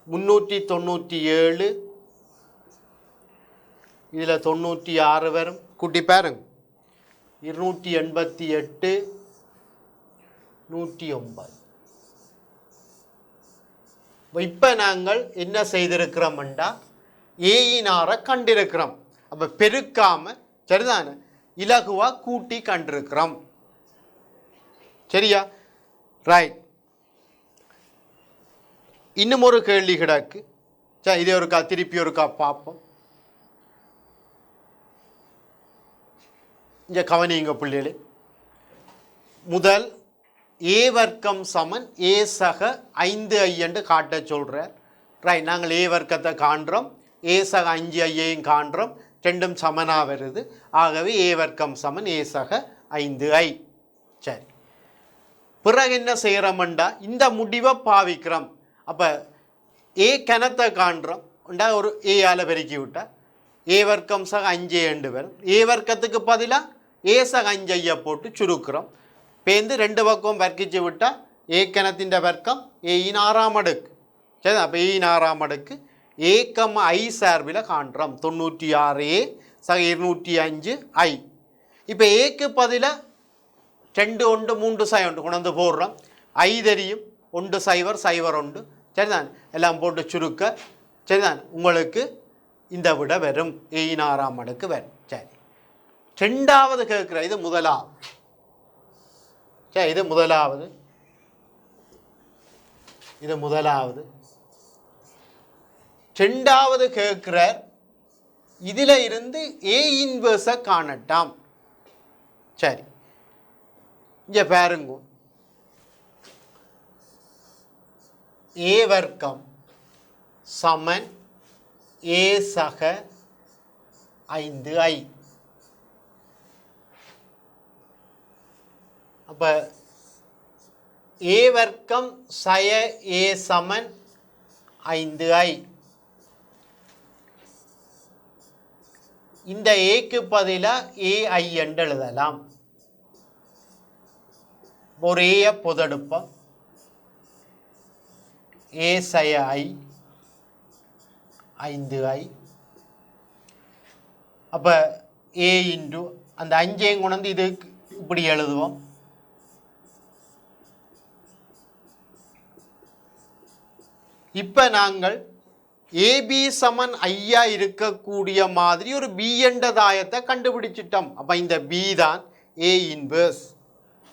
397 இதில் 96 வரும். கூட்டி பாருங்க. 288 109. இப்போ நாங்கள் என்ன செய்திருக்கிறோம்டா ஏயின் 6 கண்டிருக்கிறோம். அப்போ பெருக்காம சரிதானே இலகுவாக கூட்டி கண்டிருக்கிறோம். சரியா? ரைட். இன்னும் ஒரு கேள்வி கிடக்கு. சரி, இதே ஒருக்கா திருப்பி ஒருக்கா பார்ப்போம். இங்கே கவனிங்க பிள்ளைகளே. முதல் ஏ வர்க்கம் சமன் ஏ சக 5i என்று காட்ட சொல்கிறார். ரைட். நாங்கள் ஏ வர்க்கத்தை காண்றோம், ஏ சக 5iயையும் காண்றோம், ரெண்டும் சமனாக வருது. ஆகவே ஏ வர்க்கம் சமன் ஏ சக 5i. சரி, பிறகு என்ன செய்கிறோம்டா இந்த முடிவை பாவிக்கிறோம். அப்போ ஏ கணத்தை காண்றோம் ஒரு ஏயால் பெருக்கி விட்டால் ஏ வர்க்கம் சக 5 என்று வரும். ஏ வர்க்கத்துக்கு பதிலாக ஏ சக 5ஐயை போட்டு சுருக்கிறோம். பேருந்து ரெண்டு பக்கம் வர்க்கிச்சு விட்டால் ஏ கணத்தின் வர்க்கம் ஏயின் 6ஆம் அடுக்கு. சரி, அப்போ ஏயின் 6ஆம் அடுக்கு ஏக்கம் ஐ சார்பில் காண்றோம். 96a சக 205i. இப்போ ஏக்கு பதிலாக 2 1 3 0 கொண்டு போடுறோம். ஐ தெரியும், 1 0 0 1. சரிதான், எல்லாம் போட்டு சுருக்க சரிதான் உங்களுக்கு இந்த விட வரும். ஏயின் 6ஆம் அடுக்கு வரும். சரி, ரெண்டாவது கேட்குற இது முதலாவது. சரி, இது முதலாவது. ரெண்டாவது கேட்குற இதில் இருந்து ஏ இன்வர்ஸை காணட்டாம். சரி, இங்கே பாருங்க. ஏ வர்க்கம் சமன் ஏ சக 5i. அப்போ ஏ வர்க்கம் சய ஏ சமன் 5i. இந்த ஏக்கு பதிலாக ஏஐ என்று எழுதலாம். ஒரு ஏயை பொதெடுப்போம். ஏ சய ஐ 5i. அப்போ ஏ இன்டு அந்த 5ஐயும் கொண்டு இது இப்படி எழுதுவோம். இப்போ நாங்கள் ஏபி சமன் ஐயா இருக்கக்கூடிய மாதிரி ஒரு பி என்ற தாயத்தை கண்டுபிடிச்சிட்டோம். அப்போ இந்த பி தான் ஏ இன்வர்ஸ்.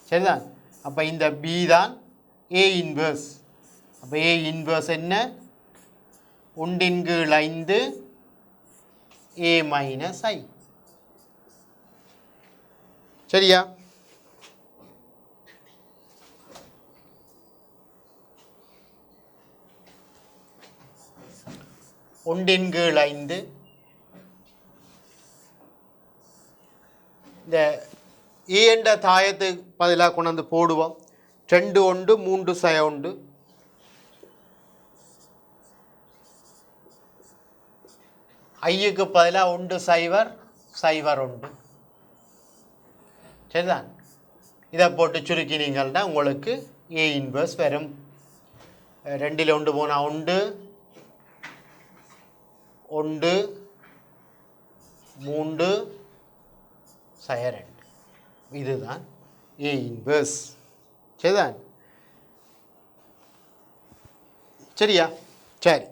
சரிதான்? அப்போ இந்த பி தான் ஏ இன்வர்ஸ். அப்போ ஏ இன்வர்ஸ் என்ன? 1/5 ஏ மைனஸ் ஐ. சரியா? ஒன்றின் கீழ் 5 இந்த ஏ என்ற தாயத்துக்கு பதிலாக கொண்டு வந்து போடுவோம். 2 1 3 1. ஐக்கு பதிலாக 1 0 0 1. சரிதான்? இதை போட்டு சுருக்கினீங்கன்னா உங்களுக்கு ஏ இன்வர்ஸ் வரும். 2ல் 1 போனால் 1 1 3 2. இதுதான் ஏ இன்வர்ஸ். சரிதான்? சரியா? சரி,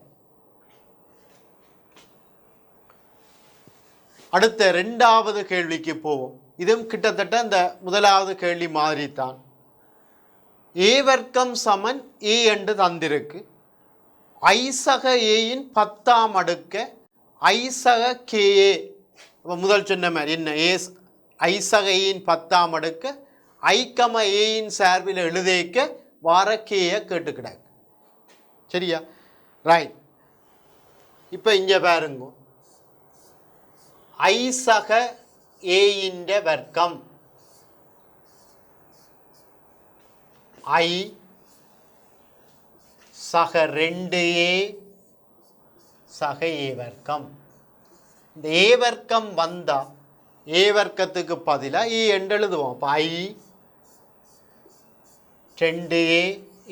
அடுத்த ரெண்டாவது கேள்விக்கு போவோம். இதுவும் கிட்டத்தட்ட இந்த முதலாவது கேள்வி மாதிரி தான். ஏ வர்க்கம் சமன் ஏ என்று தந்திருக்கு. ஐ சக ஏயின் 10ஆம் அடுக்க ஐ சக கேஏ. முதல் சொன்ன மாதிரி என்ன? ஏ ஐ சக ஏயின் 10ஆம் அடுக்க ஐ கம ஏயின் சார்பில் எழுதேக்க வார கேயை கேட்டுக்கிடாங்க. சரியா? ரைட். இப்போ இங்கே பாருங்க. ஐ சக ஏயின் வர்க்கம் ஐ சக 2a சக ஏ வர்க்கம். இந்த ஏ வர்க்கம் வந்தால் ஏ வர்க்கத்துக்கு பதிலாக ஏ என்று எழுதுவோம். அப்போ ஐ 2a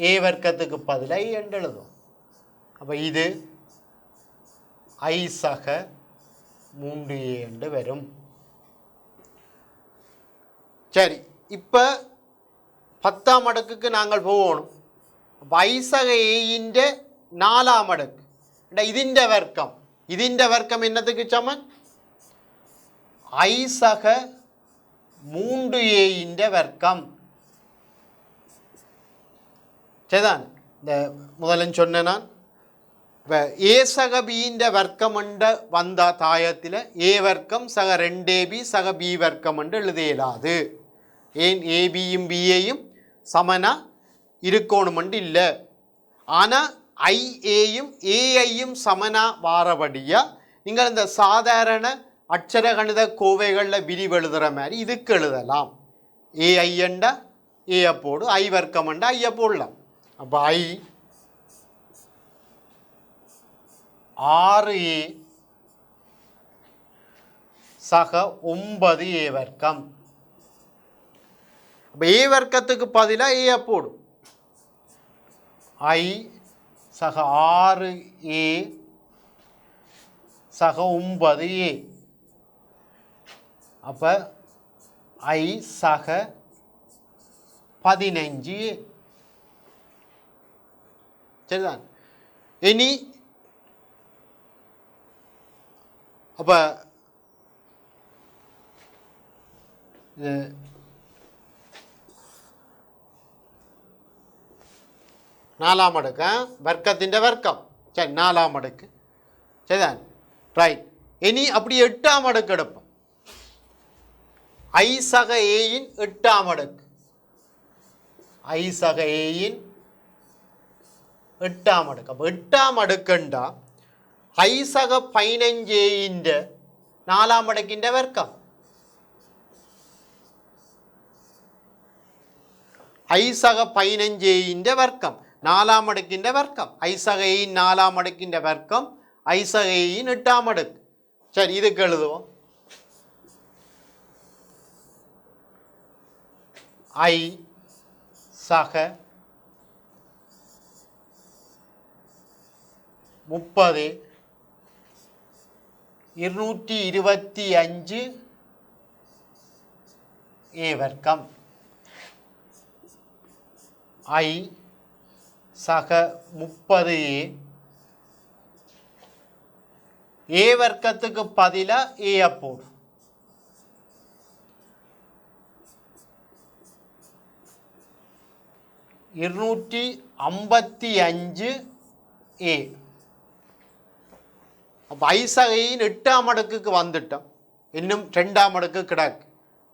ஏ வர்க்கத்துக்கு பதிலாக ஏ என்று எழுதுவோம். அப்போ இது ஐ சக 3a என்று வரும். சரி, இப்போ 10ஆம் அடுக்குக்கு நாங்கள் போகணும். அப்போ ஐ சக ஏயின் 4ஆம் அடுக்கு ഇതിൻ്റെ വർക്കം എന്നതുக்கு சமன் ஐ சக 3a வர்க்கம். சரிதான். இந்த முதலும் சொன்ன நான் ஏ சக பியின் வர்க்கம் என்று வந்த தாயத்தில் ஏ வர்க்கம் சக 2ab சக பி வர்க்கம் என்று எழுத இயலாது. ஏன் ஏபியும் பிஏயும் சமனா இருக்கணுமென்று இல்லை. ஆனால் ஐஏயும் ஏஐயும் சமனா வாரபடியாக நீங்கள் இந்த சாதாரண அட்சர கணித கோவைகளில் விரிவு எழுதுகிற மாதிரி இதுக்கு எழுதலாம். ஏஐ என்றா ஏ போடு, ஐ வர்க்கம் என்றா ஐயை போடலாம். அப்போ ஐ 6a சக 9a வர்க்கம். அப்போ ஏ வர்க்கத்துக்கு பதிலாக ஏ போடும். ஐ சக 6a சக 9a. அப்போ ஐ சக 15a. சரிதான். இனி அப்போ இது 4ஆம் அடுக்கு வர்க்கத்தின் வர்க்கம். சரி, 4ஆம் அடுக்கு. சரிதான். ரைட். இனி அப்படி 8ஆம் அடுக்கு எடுப்போம். ஐ சக ஏயின் 8ஆம் அடுக்கு. ஐ சக ஏயின் 8ஆம் அடுக்கு. அப்போ 8ஆம் அடுக்குண்டா ஐ சக 15a 4ஆம் அடுக்கின் வர்க்கம். ஐ சக 15a வர்க்கம் 4ஆம் அடுக்கின் வர்க்கம். ஐ சக ஏயின் 4ஆம் அடுக்கின் வர்க்கம் ஐ சக ஏயின் 8ஆம் அடுக்கு. சரி, இதுக்கு எழுதுவோம். ஐ சக 30 225 ஏ வர்க்கம். ஐ சக 30a ஏ வர்க்கத்துக்கு பதிலாக ஏ போடு. இருநூற்றி 255a. அப்போ ஐ சக ஏயின் 8ஆம் அடுக்குக்கு வந்துட்டோம். இன்னும் 2ஆம் அடுக்கு கிடக்கு.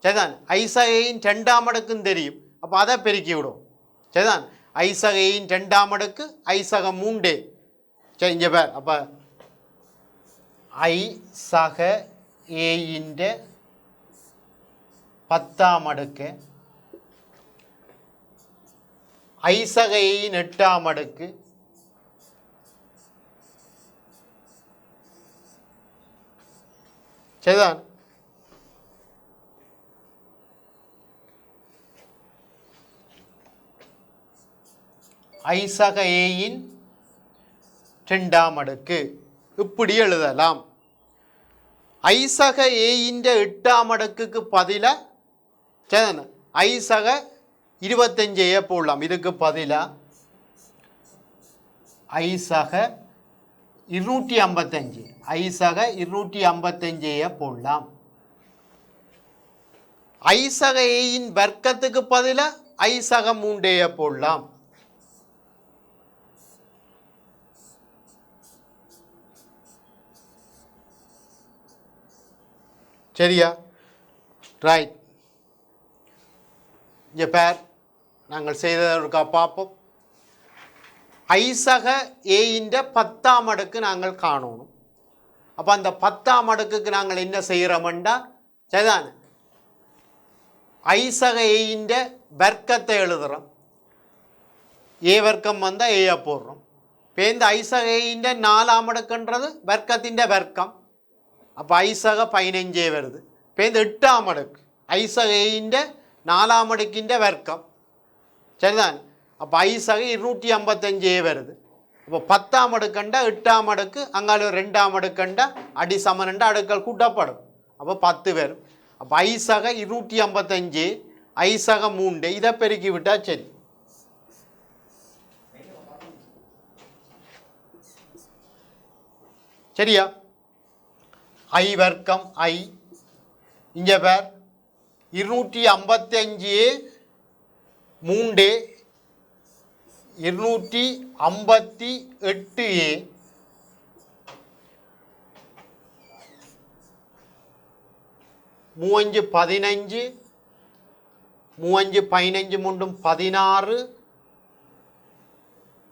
சரிதான். ஐ சக ஏயின் 2ஆம் அடுக்குன்னு தெரியும். அப்போ அதை பெருக்கி விடும். சரிதான். ஐ சக ஏயின் 2ஆம் அடுக்கு ஐ சக 3a. சரி, இங்கே பேர். அப்போ ஐ சக ஏயின் 10ஆம் அடுக்கு ஐ சக ஏயின் 8ஆம் அடுக்கு சரிதான். ஐ சக ஏயின் 2ஆம் அடுக்கு இப்படி எழுதலாம். ஐ சக ஏயின் 8ஆம் அடுக்குக்கு பதிலாக சரிதானே ஐ சக 25a போடலாம். இதுக்கு பதிலாக ஐ சக 255 ஐ சக 255a போடலாம். ஐ சக ஏயின் வர்க்கத்துக்கு பதிலாக ஐ சக 3a போடலாம். சரியா? ரைட். இங்கே பேர் நாங்கள் செய்ததற்கா பார்ப்போம். ஐ சக ஏயின் 10ஆம் அடுக்கு நாங்கள் காணணும். அப்போ அந்த 10ஆம் அடுக்குக்கு நாங்கள் என்ன செய்கிறோம்டா சரிதானே ஐ சக ஏயின் வர்க்கத்தை எழுதுகிறோம். ஏ வர்க்கம் வந்தால் ஏ போடுறோம். இப்போ இந்த ஐ சக ஏயின் 4ஆம் அடுக்குன்றது வர்க்கத்தின் வர்க்கம். அப்போ ஐசக 15 வருது. இப்போ இந்த 8ஆம் அடுக்கு ஐசகையின் 4ஆம் அடுக்கின்ற வர்க்கம் சரிதான். அப்போ ஐசக 255 வருது. அப்போ 10ஆம் அடுக்கண்டா 8ஆம் அடுக்கு அங்கால 2ஆம் அடுக்கண்டா அடி சமனண்டா அடுக்கள் கூட்டப்படும். அப்போ 10 வரும். அப்போ ஐசக 255 ஐசக 3 இதை பெருக்கி விட்டா சரி. சரியா? ஐ வர்க்கம் ஐ இங்கே பேர் 255 3 258 மூவஞ்சு 15 மூவஞ்சு 15 மூன்றும் 16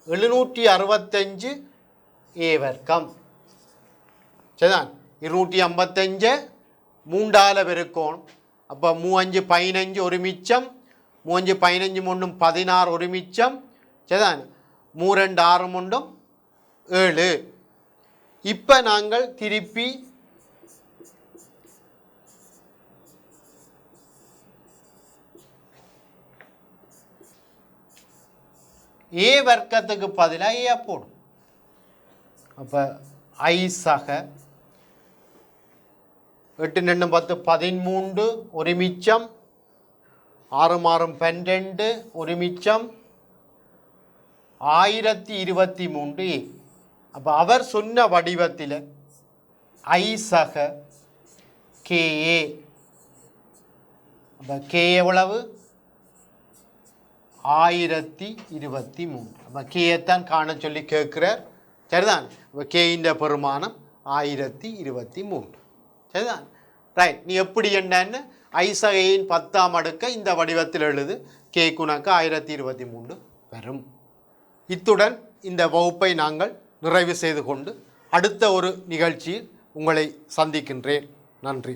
765 ஏ வர்க்கம் சரிதான். 255 மூண்டால பெருக்கோணும். அப்போ 3 5 15 ஒரு மிச்சம் 3 15 மூன்றும் 16 ஒரு மிச்சம் சரிதான். 3 2 6 மூன்றும் 7. இப்போ நாங்கள் திருப்பி ஏ வர்க்கத்துக்கு பதிலாக ஏ போடும். அப்போ ஐசக 8 2 10 13 ஒரு மிச்சம் 6 6 12 ஒரு மிச்சம் 1023 ஏ. அப்போ அவர் சொன்ன வடிவத்தில் ஐசக கேஏ. அப்போ கே எவ்வளவு 1023. அப்போ கேயத்தான் காண சொல்லி கேட்குறார் சரிதான். இப்போ கேயின் பெருமானம் 1023 சரிதான். ரைட். நீ எப்படி என்னன்னு ஐசகையின் 10ஆம் அடுக்கை இந்த வடிவத்தில் எழுது. கே குணக்கு 1023 வரும். இத்துடன் இந்த வகுப்பை நாங்கள் நிறைவு செய்து கொண்டு அடுத்த ஒரு நிகழ்ச்சியில் உங்களை சந்திக்கின்றேன். நன்றி.